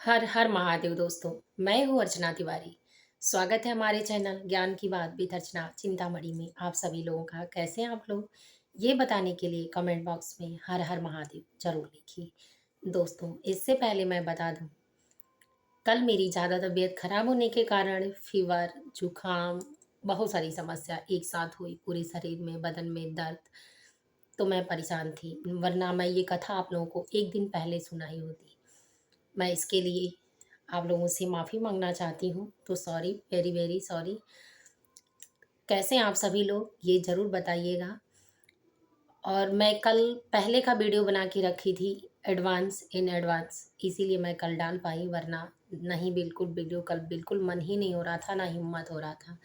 हर हर महादेव दोस्तों। मैं हूँ अर्चना तिवारी। स्वागत है हमारे चैनल ज्ञान की बात विद अर्चना चिंतामणि में। आप सभी लोगों का कैसे हैं आप लोग, ये बताने के लिए कमेंट बॉक्स में हर हर महादेव जरूर लिखिए। दोस्तों, इससे पहले मैं बता दूं, कल मेरी ज़्यादा तबीयत खराब होने के कारण फीवर, जुकाम, बहुत सारी समस्या एक साथ हुई। पूरे शरीर में, बदन में दर्द, तो मैं परेशान थी। वरना मैं ये कथा आप लोगों को एक दिन पहले सुनाई होती। मैं इसके लिए आप लोगों से माफ़ी माँगना चाहती हूँ, तो सॉरी, वेरी वेरी सॉरी। कैसे हैं आप सभी लोग, ये ज़रूर बताइएगा। और मैं कल पहले का वीडियो बना के रखी थी, इन एडवांस, इसीलिए मैं कल डाल पाई, वरना नहीं। बिल्कुल वीडियो कल बिल्कुल मन ही नहीं हो रहा था, ना हिम्मत हो रहा था।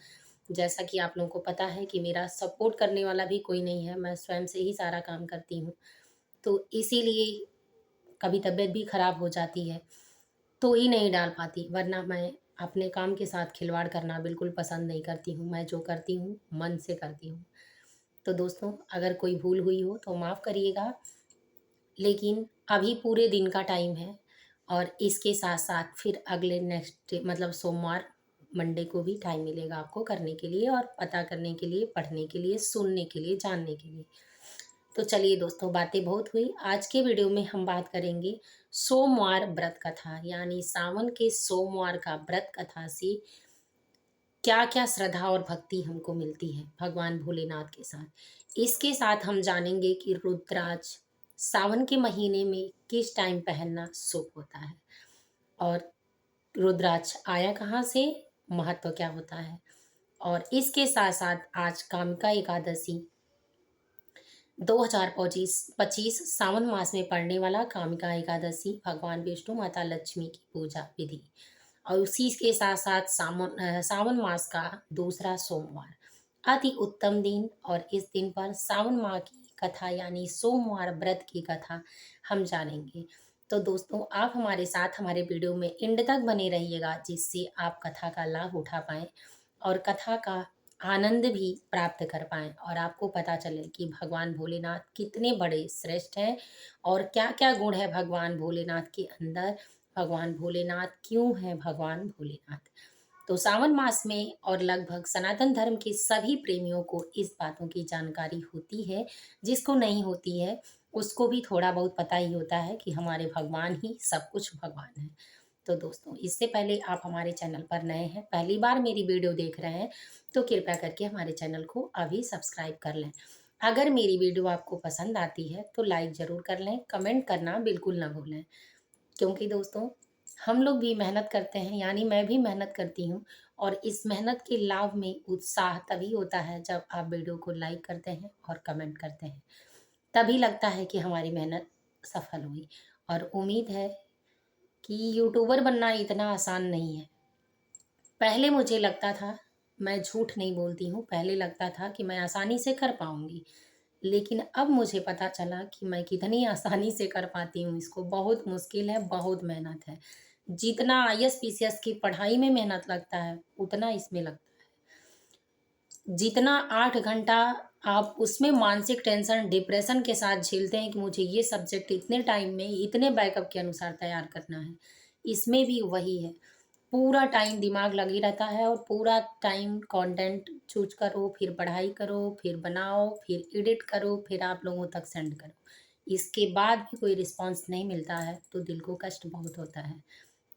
जैसा कि आप लोगों को पता है कि मेरा सपोर्ट करने वाला भी कोई नहीं है, मैं स्वयं से ही सारा काम करती हूँ। तो इसीलिए कभी तबीयत भी खराब हो जाती है तो ही नहीं डाल पाती, वरना मैं अपने काम के साथ खिलवाड़ करना बिल्कुल पसंद नहीं करती हूँ। मैं जो करती हूँ मन से करती हूँ। तो दोस्तों, अगर कोई भूल हुई हो तो माफ़ करिएगा, लेकिन अभी पूरे दिन का टाइम है। और इसके साथ साथ फिर अगले नेक्स्ट मतलब सोमवार, मंडे को भी टाइम मिलेगा आपको करने के लिए, और पता करने के लिए, पढ़ने के लिए, सुनने के लिए, जानने के लिए। तो चलिए दोस्तों, बातें बहुत हुई। आज के वीडियो में हम बात करेंगे सोमवार व्रत कथा, यानी सावन के सोमवार का व्रत कथा से क्या क्या श्रद्धा और भक्ति हमको मिलती है भगवान भोलेनाथ के साथ। इसके साथ हम जानेंगे कि रुद्राक्ष सावन के महीने में किस टाइम पहनना शुभ होता है, और रुद्राक्ष आया कहाँ से, महत्व क्या होता है। और इसके साथ साथ आज कामिका एकादशी 2025 सावन मास में पड़ने वाला कामिका एकादशी, भगवान विष्णु माता लक्ष्मी की पूजा विधि, और उसी के साथ साथ सावन मास का दूसरा सोमवार, अति उत्तम दिन। और इस दिन पर सावन माह की कथा यानी सोमवार व्रत की कथा हम जानेंगे। तो दोस्तों, आप हमारे साथ हमारे वीडियो में एंड तक बने रहिएगा, जिससे आप कथा का लाभ उठा पाएँ और कथा का आनंद भी प्राप्त कर पाएँ, और आपको पता चले कि भगवान भोलेनाथ कितने बड़े श्रेष्ठ हैं और क्या-क्या गुण है भगवान भोलेनाथ के अंदर। भगवान भोलेनाथ क्यों हैं भगवान भोलेनाथ। तो सावन मास में और लगभग सनातन धर्म के सभी प्रेमियों को इस बातों की जानकारी होती है। जिसको नहीं होती है, उसको भी थोड़ा बहुत पता ही होता है कि हमारे भगवान ही सब कुछ भगवान हैं। तो दोस्तों, इससे पहले आप हमारे चैनल पर नए हैं, पहली बार मेरी वीडियो देख रहे हैं, तो कृपया करके हमारे चैनल को अभी सब्सक्राइब कर लें। अगर मेरी वीडियो आपको पसंद आती है तो लाइक ज़रूर कर लें, कमेंट करना बिल्कुल ना भूलें। क्योंकि दोस्तों, हम लोग भी मेहनत करते हैं, यानी मैं भी मेहनत करती हूँ, और इस मेहनत के लाभ में उत्साह तभी होता है जब आप वीडियो को लाइक करते हैं और कमेंट करते हैं। तभी लगता है कि हमारी मेहनत सफल हुई। और उम्मीद है कि यूट्यूबर बनना इतना आसान नहीं है। पहले मुझे लगता था, मैं झूठ नहीं बोलती हूँ, पहले लगता था कि मैं आसानी से कर पाऊँगी। लेकिन अब मुझे पता चला कि मैं कितनी आसानी से कर पाती हूँ इसको। बहुत मुश्किल है, बहुत मेहनत है। जितना आईएएस पीसीएस की पढ़ाई में मेहनत लगता है, उतना इसमें लगता है। जितना 8 घंटा आप उसमें मानसिक टेंशन, डिप्रेशन के साथ झेलते हैं कि मुझे ये सब्जेक्ट इतने टाइम में, इतने बैकअप के अनुसार तैयार करना है, इसमें भी वही है। पूरा टाइम दिमाग लगी रहता है, और पूरा टाइम कंटेंट चूज़ करो, फिर पढ़ाई करो, फिर बनाओ, फिर एडिट करो, फिर आप लोगों तक सेंड करो। इसके बाद भी कोई रिस्पॉन्स नहीं मिलता है, तो दिल को कष्ट बहुत होता है।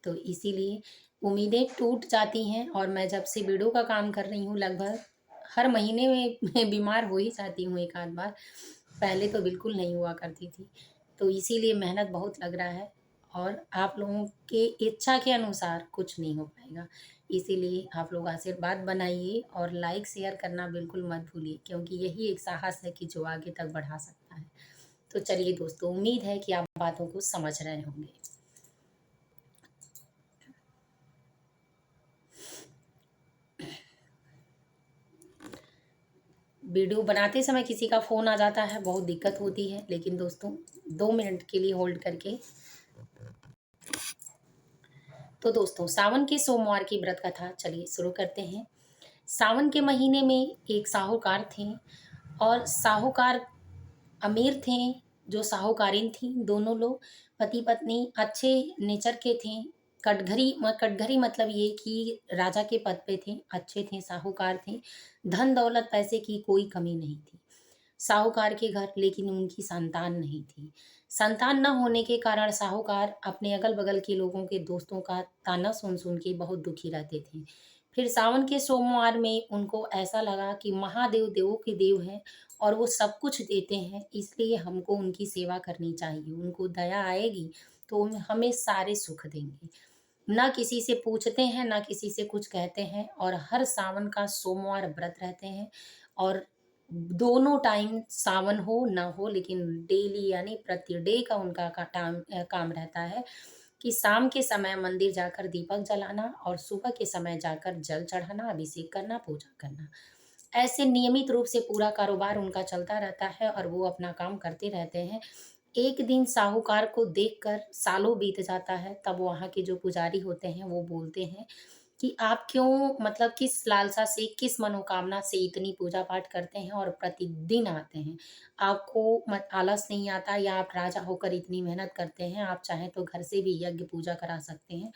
तो इसीलिए उम्मीदें टूट जाती हैं, और मैं जब से वीडियो का काम कर रही हूँ, लगभग हर महीने में मैं बीमार हो ही जाती हूँ एक आध बार। पहले तो बिल्कुल नहीं हुआ करती थी। तो इसीलिए मेहनत बहुत लग रहा है, और आप लोगों के इच्छा के अनुसार कुछ नहीं हो पाएगा। इसीलिए आप लोग आशीर्वाद बनाइए, और लाइक शेयर करना बिल्कुल मत भूलिए, क्योंकि यही एक साहस है कि जो आगे तक बढ़ा सकता है। तो चलिए दोस्तों, उम्मीद है कि आप बातों को समझ रहे होंगे। वीडियो बनाते समय किसी का फ़ोन आ जाता है, बहुत दिक्कत होती है। लेकिन दोस्तों, 2 मिनट के लिए होल्ड करके। तो दोस्तों, सावन के सोमवार की व्रत कथा चलिए शुरू करते हैं। सावन के महीने में एक साहूकार थे, और साहूकार अमीर थे। जो साहूकारिन थी, दोनों लोग पति पत्नी अच्छे नेचर के थे, कटघरी मतलब ये कि राजा के पद पे थे, अच्छे थे, साहूकार थे, धन दौलत पैसे की कोई कमी नहीं थी। साहूकार के घर, लेकिन उनकी संतान नहीं थी। संतान न होने के कारण साहूकार अपने अगल-बगल के लोगों के दोस्तों का ताना सुन-सुन के बहुत दुखी रहते थे। फिर सावन के सोमवार में उनको ऐसा लगा कि महादेव देवों के देव हैं और वो सब कुछ देते हैं, इसलिए हमको उनकी सेवा करनी चाहिए। उनको दया आएगी तो हमें सारे सुख देंगे। ना किसी से पूछते हैं, ना किसी से कुछ कहते हैं और हर सावन का सोमवार व्रत रहते हैं और दोनों टाइम सावन हो ना हो, लेकिन डेली यानी प्रति डे का उनका काम रहता है कि शाम के समय मंदिर जाकर दीपक जलाना और सुबह के समय जाकर जल चढ़ाना, अभिषेक करना, पूजा करना। ऐसे नियमित रूप से पूरा कारोबार उनका चलता रहता है और वो अपना काम करते रहते हैं। एक दिन साहूकार को देखकर सालों बीत जाता है, तब वहाँ के जो पुजारी होते हैं वो बोलते हैं कि आप क्यों, मतलब किस लालसा से, किस मनोकामना से इतनी पूजा-पाठ करते हैं और प्रतिदिन आते हैं? आपको आलस नहीं आता या आप राजा होकर इतनी मेहनत करते हैं, आप चाहें तो घर से भी यज्ञ पूजा करा सकते हैं।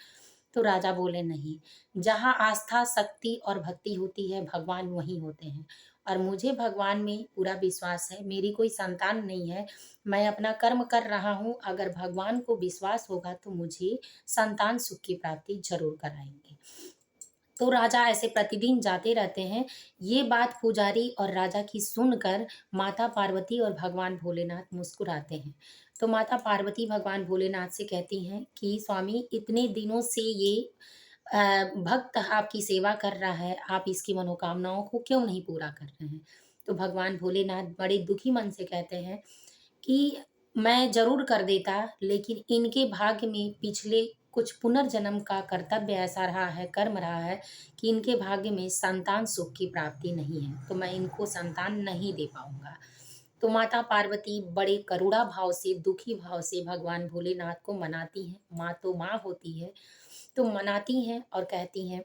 तो राजा बोले नहीं, जहाँ आस्था, शक्ति और भक्ति होती है, भगवान वहीं होते हैं और मुझे भगवान में पूरा विश्वास है। मेरी कोई संतान नहीं है, मैं अपना कर्म कर रहा हूँ, अगर भगवान को विश्वास होगा तो मुझे संतान सुख की प्राप्ति ज़रूर कराएँगे। तो राजा ऐसे प्रतिदिन जाते रहते हैं। ये बात पुजारी और राजा की सुनकर माता पार्वती और भगवान भोलेनाथ मुस्कुराते हैं। तो माता पार्वती भगवान भोलेनाथ से कहती हैं कि स्वामी, इतने दिनों से ये भक्त आपकी सेवा कर रहा है, आप इसकी मनोकामनाओं को क्यों नहीं पूरा कर रहे हैं? तो भगवान भोलेनाथ बड़े दुखी मन से कहते हैं कि मैं ज़रूर कर देता, लेकिन इनके भाग्य में पिछले कुछ पुनर्जन्म का कर्तव्य ऐसा रहा है, कर्म रहा है कि इनके भाग्य में संतान सुख की प्राप्ति नहीं है, तो मैं इनको संतान नहीं दे पाऊँगा। तो माता पार्वती बड़े करुणा भाव से, दुखी भाव से भगवान भोलेनाथ को मनाती हैं। माँ तो माँ होती है, तो मनाती हैं और कहती हैं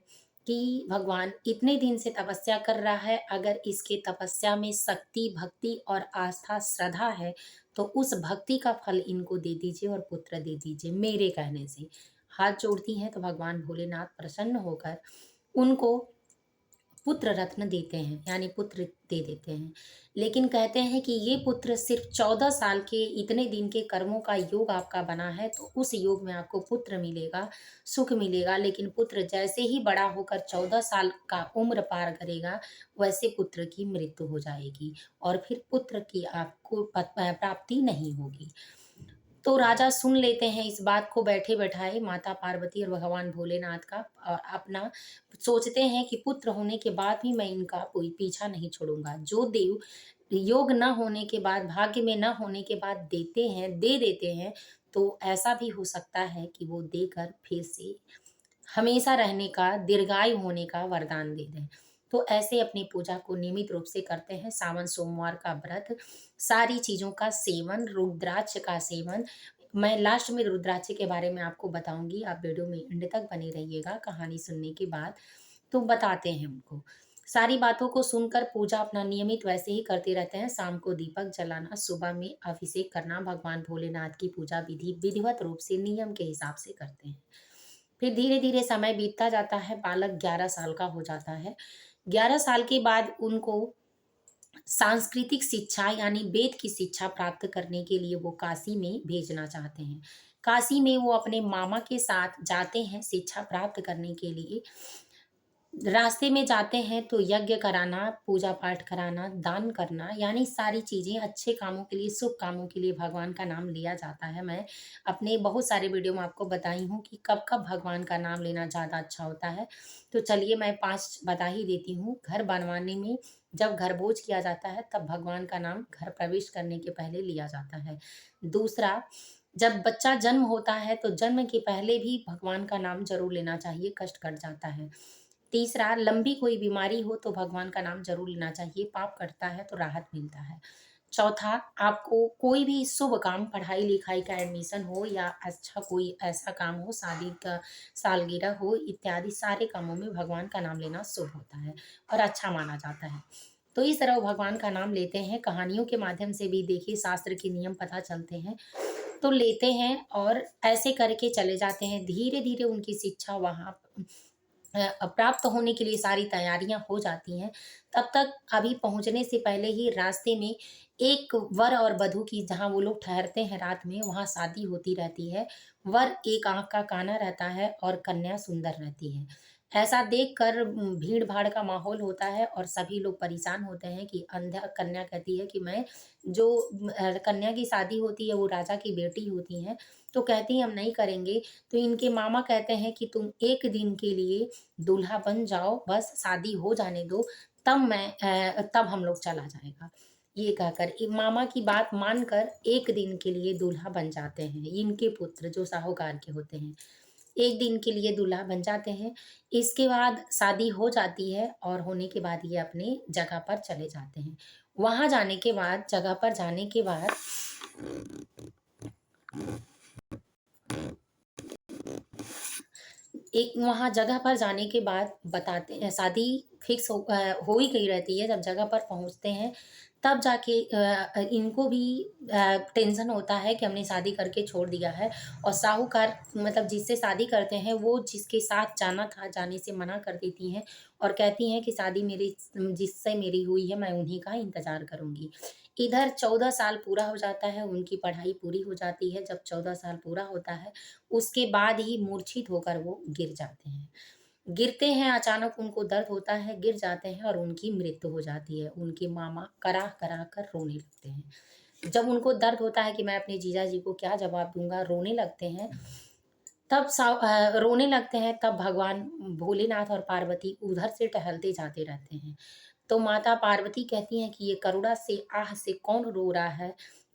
कि भगवान इतने दिन से तपस्या कर रहा है, अगर इसके तपस्या में शक्ति, भक्ति और आस्था, श्रद्धा है, तो उस भक्ति का फल इनको दे दीजिए और पुत्र दे दीजिए मेरे कहने से। हाथ जोड़ती हैं तो भगवान भोलेनाथ प्रसन्न होकर उनको पुत्र रत्न देते हैं, यानी पुत्र दे देते हैं। लेकिन कहते हैं कि ये पुत्र सिर्फ़ 14 साल के इतने दिन के कर्मों का योग आपका बना है, तो उस योग में आपको पुत्र मिलेगा, सुख मिलेगा। लेकिन पुत्र जैसे ही बड़ा होकर 14 साल का उम्र पार करेगा, वैसे पुत्र की मृत्यु हो जाएगी और फिर पुत्र की आपको प्राप्ति नहीं होगी। तो राजा सुन लेते हैं इस बात को बैठे-बैठाए, माता पार्वती और भगवान भोलेनाथ का, और अपना सोचते हैं कि पुत्र होने के बाद भी मैं इनका कोई पीछा नहीं छोड़ूँगा। जो देव योग न होने के बाद, भाग्य में न होने के बाद देते हैं, दे देते हैं, तो ऐसा भी हो सकता है कि वो देकर फिर से हमेशा रहने का, दीर्घायु होने का वरदान दे दें। तो ऐसे अपनी पूजा को नियमित रूप से करते हैं। सावन सोमवार का व्रत, सारी चीज़ों का सेवन, रुद्राक्ष का सेवन। मैं लास्ट में रुद्राक्ष के बारे में आपको बताऊँगी, आप वीडियो में एंड तक बने रहिएगा कहानी सुनने के बाद। तो बताते हैं उनको। सारी बातों को सुनकर पूजा अपना नियमित वैसे ही करते रहते हैं। शाम को दीपक जलाना, सुबह में अभिषेक करना, भगवान भोलेनाथ की पूजा विधिवत रूप से नियम के हिसाब से करते हैं। फिर धीरे-धीरे समय बीतता जाता है, बालक 11 साल का हो जाता है। 11 साल के बाद उनको सांस्कृतिक शिक्षा यानी वेद की शिक्षा प्राप्त करने के लिए वो काशी में भेजना चाहते हैं। काशी में वो अपने मामा के साथ जाते हैं शिक्षा प्राप्त करने के लिए। रास्ते में जाते हैं तो यज्ञ कराना, पूजा-पाठ कराना, दान करना, यानी सारी चीज़ें अच्छे कामों के लिए, शुभ कामों के लिए भगवान का नाम लिया जाता है। मैं अपने बहुत सारे वीडियो में आपको बताई हूँ कि कब-कब भगवान का नाम लेना ज़्यादा अच्छा होता है। तो चलिए मैं 5 बता ही देती हूँ। घर बनवाने में जब घर भोज किया जाता है, तब भगवान का नाम घर प्रवेश करने के पहले लिया जाता है। दूसरा, जब बच्चा जन्म होता है तो जन्म के पहले भी भगवान का नाम ज़रूर लेना चाहिए, कष्ट कट जाता है। तीसरा, लंबी कोई बीमारी हो तो भगवान का नाम ज़रूर लेना चाहिए, पाप कटता है तो राहत मिलता है। चौथा, आपको कोई भी शुभ काम, पढ़ाई-लिखाई का एडमिशन हो या अच्छा कोई ऐसा काम हो, शादी का सालगिरह हो इत्यादि सारे कामों में भगवान का नाम लेना शुभ होता है और अच्छा माना जाता है। तो इस तरह वो भगवान का नाम लेते हैं। कहानियों के माध्यम से भी देखिए शास्त्र के नियम पता चलते हैं। तो लेते हैं और ऐसे करके चले जाते हैं। धीरे-धीरे उनकी शिक्षा वहाँ प्राप्त होने के लिए सारी तैयारियां हो जाती हैं। तब तक अभी पहुंचने से पहले ही रास्ते में एक वर और वधू की, जहां वो लोग ठहरते हैं रात में, वहां शादी होती रहती है। वर एक आंख का काना रहता है और कन्या सुंदर रहती है। ऐसा देखकर भीड़ भाड़ का माहौल होता है और सभी लोग परेशान होते हैं कि अंधा कन्या कहती है कि मैं जो कन्या की शादी होती है वो राजा की बेटी होती है, तो कहती है हम नहीं करेंगे। तो इनके मामा कहते हैं कि तुम एक दिन के लिए दूल्हा बन जाओ, बस शादी हो जाने दो, तब हम लोग चला जाएगा। ये कहकर मामा की बात मानकर एक दिन के लिए दूल्हा बन जाते हैं। इनके पुत्र जो साहूकार के होते हैं, एक दिन के लिए दूल्हा बन जाते हैं। इसके बाद शादी हो जाती है और होने के बाद ये अपने जगह पर चले जाते हैं। वहां जाने के बाद, जगह पर जाने के बाद एक वहाँ जगह पर जाने के बाद बताते हैं, शादी फिक्स हो ही गई रहती है। जब जगह पर पहुँचते हैं तब जाके इनको भी टेंशन होता है कि हमने शादी करके छोड़ दिया है। और साहूकार मतलब जिससे शादी करते हैं वो जिसके साथ जाना था जाने से मना कर देती हैं और कहती हैं कि शादी मेरी जिससे मेरी हुई है मैं उन्हीं का इंतज़ार करूँगी। इधर 14 साल पूरा हो जाता है, उनकी पढ़ाई पूरी हो जाती है। जब 14 साल पूरा होता है उसके बाद ही मूर्छित होकर वो गिर जाते हैं। गिरते हैं, अचानक उनको दर्द होता है, गिर जाते हैं और उनकी मृत्यु हो जाती है। उनके मामा कराह-कराह कर रोने लगते हैं। जब उनको दर्द होता है कि मैं अपने जीजाजी को क्या जवाब दूँगा, रोने लगते हैं। रोने लगते हैं तब भगवान भोलेनाथ और पार्वती उधर से टहलते जाते रहते हैं। तो माता पार्वती कहती हैं कि ये करुणा से आह से कौन रो रहा है?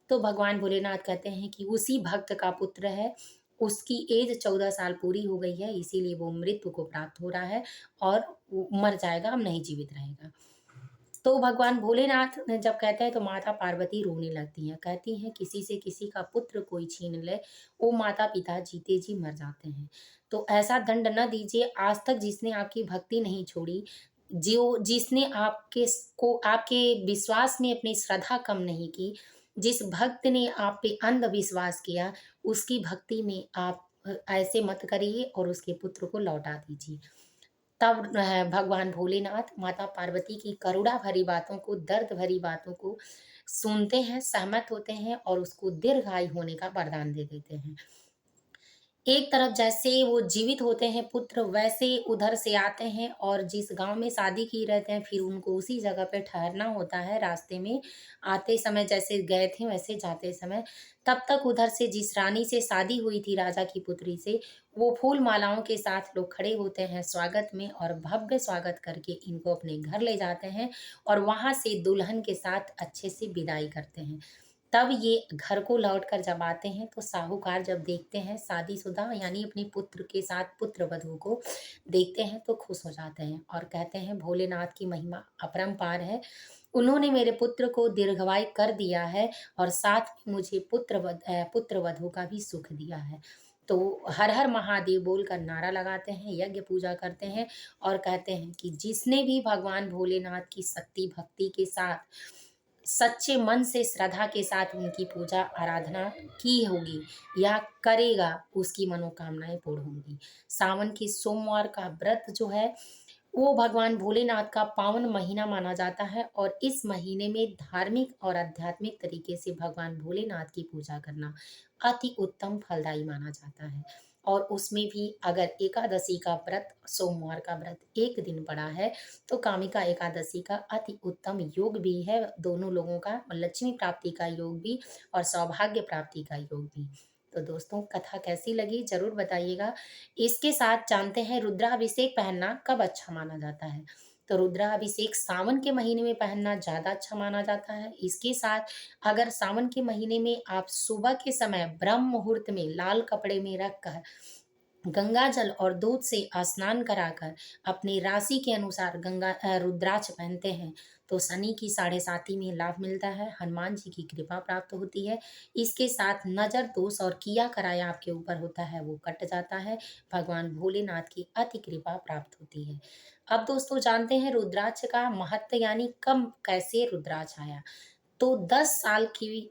तो भगवान भोलेनाथ कहते हैं कि उसी भक्त का पुत्र है, उसकी एज 14 साल पूरी हो गई है, इसीलिए वो मृत्यु को प्राप्त हो रहा है और वो मर जाएगा, अब नहीं जीवित रहेगा। तो भगवान भोलेनाथ ने जब कहते हैं तो माता पार्वती रोने लगती हैं, कहती हैं किसी से किसी का पुत्र कोई छीन ले, वो माता-पिता जीते जी मर जाते हैं। तो ऐसा दंड न दीजिए, आज तक जिसने आपकी भक्ति नहीं छोड़ी, जो जिसने आपके विश्वास में अपनी श्रद्धा कम नहीं की, जिस भक्त ने आप पे अंधविश्वास किया, उसकी भक्ति में आप ऐसे मत करिए और उसके पुत्र को लौटा दीजिए। तब भगवान भोलेनाथ माता पार्वती की करुणा भरी बातों को, दर्द भरी बातों को सुनते हैं, सहमत होते हैं और उसको दीर्घायु होने का वरदान दे देते हैं। एक तरफ जैसे वो जीवित होते हैं पुत्र, वैसे उधर से आते हैं और जिस गाँव में शादी की रहते हैं, फिर उनको उसी जगह पे ठहरना होता है। रास्ते में आते समय जैसे गए थे, वैसे जाते समय तब तक उधर से जिस रानी से शादी हुई थी राजा की पुत्री से, वो फूल मालाओं के साथ लोग खड़े होते हैं स्वागत में और भव्य स्वागत करके इनको अपने घर ले जाते हैं और वहाँ से दुल्हन के साथ अच्छे से विदाई करते हैं। तब ये घर को लौटकर जब आते हैं तो साहूकार जब देखते हैं शादीशुदा यानी अपने पुत्र के साथ पुत्रवधू को देखते हैं तो खुश हो जाते हैं और कहते हैं भोलेनाथ की महिमा अपरंपार है। उन्होंने मेरे पुत्र को दीर्घवायु कर दिया है और साथ में मुझे पुत्रवधू का भी सुख दिया है। तो हर हर महादेव बोलकर नारा लगाते हैं, यज्ञ पूजा करते हैं और कहते हैं कि जिसने भी भगवान भोलेनाथ की शक्ति भक्ति के साथ सच्चे मन से श्रद्धा के साथ उनकी पूजा आराधना की होगी या करेगा, उसकी मनोकामनाएँ पूर्ण होंगी। सावन के सोमवार का व्रत जो है, वो भगवान भोलेनाथ का पावन महीना माना जाता है और इस महीने में धार्मिक और आध्यात्मिक तरीके से भगवान भोलेनाथ की पूजा करना अति उत्तम फलदायी माना जाता है। और उसमें भी अगर एकादशी का व्रत, सोमवार का व्रत एक दिन पड़ा है, तो कामिका एकादशी का अति उत्तम योग भी है, दोनों लोगों का लक्ष्मी प्राप्ति का योग भी और सौभाग्य प्राप्ति का योग भी। तो दोस्तों कथा कैसी लगी ज़रूर बताइएगा। इसके साथ जानते हैं रुद्राभिषेक पहनना कब अच्छा माना जाता है। तो रुद्राभिषेक सावन के महीने में पहनना ज़्यादा अच्छा माना जाता है। इसके साथ अगर सावन के महीने में आप सुबह के समय ब्रह्म मुहूर्त में लाल कपड़े में रखकर गंगा जल और दूध से स्नान कराकर अपनी राशि के अनुसार रुद्राक्ष पहनते हैं तो शनि की साढ़े साती में लाभ मिलता है, हनुमान जी की कृपा प्राप्त होती है। इसके साथ नजर दोष और किया कराया आपके ऊपर होता है वो कट जाता है, भगवान भोलेनाथ की अति कृपा प्राप्त होती है। अब दोस्तों जानते हैं रुद्राक्ष का महत्व यानी कब कैसे रुद्राक्ष आया। तो 10 साल की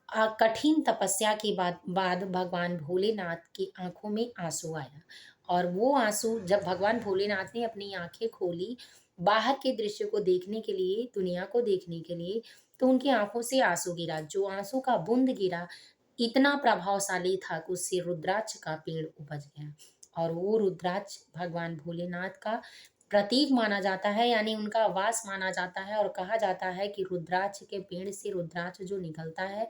कठिन तपस्या के बाद भगवान भोलेनाथ की आँखों में आँसू आया और वो आँसू जब भगवान भोलेनाथ ने अपनी आँखें खोली, बाहर के दृश्य को देखने के लिए, दुनिया को देखने के लिए, तो उनकी आँखों से आँसू गिरा। जो आँसू का बूँद गिरा, इतना प्रभावशाली था कि उससे रुद्राक्ष का पेड़ उपज गया और वो रुद्राक्ष भगवान भोलेनाथ का प्रतीक माना जाता है, यानी उनका वास माना जाता है और कहा जाता है कि रुद्राक्ष के पेड़ से रुद्राक्ष जो निकलता है,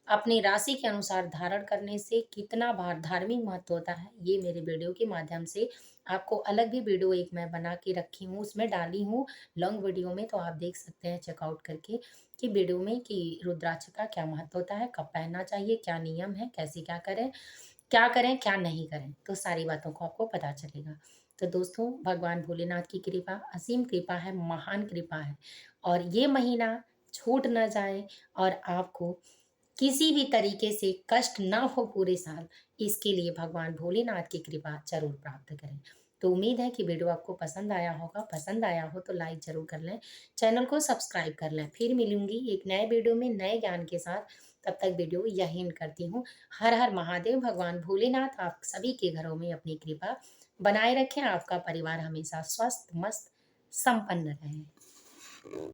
अपनी राशि के अनुसार धारण करने से कितना भार धार्मिक महत्व होता है, ये मेरे वीडियो के माध्यम से आपको अलग भी वीडियो एक मैं बना के रखी हूँ, उसमें डाली हूँ लॉन्ग वीडियो में, तो आप देख सकते हैं चेकआउट करके कि वीडियो में कि रुद्राक्ष का क्या महत्व होता है, कब पहनना चाहिए, क्या नियम है, कैसे क्या करें, क्या नहीं करें, तो सारी बातों को आपको पता चलेगा। तो दोस्तों, भगवान भोलेनाथ की कृपा असीम कृपा है, महान कृपा है और ये महीना छूट ना जाए और आपको किसी भी तरीके से कष्ट ना हो पूरे साल, इसके लिए भगवान भोलेनाथ की कृपा ज़रूर प्राप्त करें। तो उम्मीद है कि वीडियो आपको पसंद आया होगा, पसंद आया हो तो लाइक ज़रूर कर लें, चैनल को सब्सक्राइब कर लें। फिर मिलूँगी एक नए वीडियो में नए ज्ञान के साथ, तब तक वीडियो यहीं एंड करती हूँ। हर हर महादेव, भगवान भोलेनाथ आप सभी के घरों में अपनी कृपा बनाए रखें, आपका परिवार हमेशा स्वस्थ, मस्त, संपन्न रहे।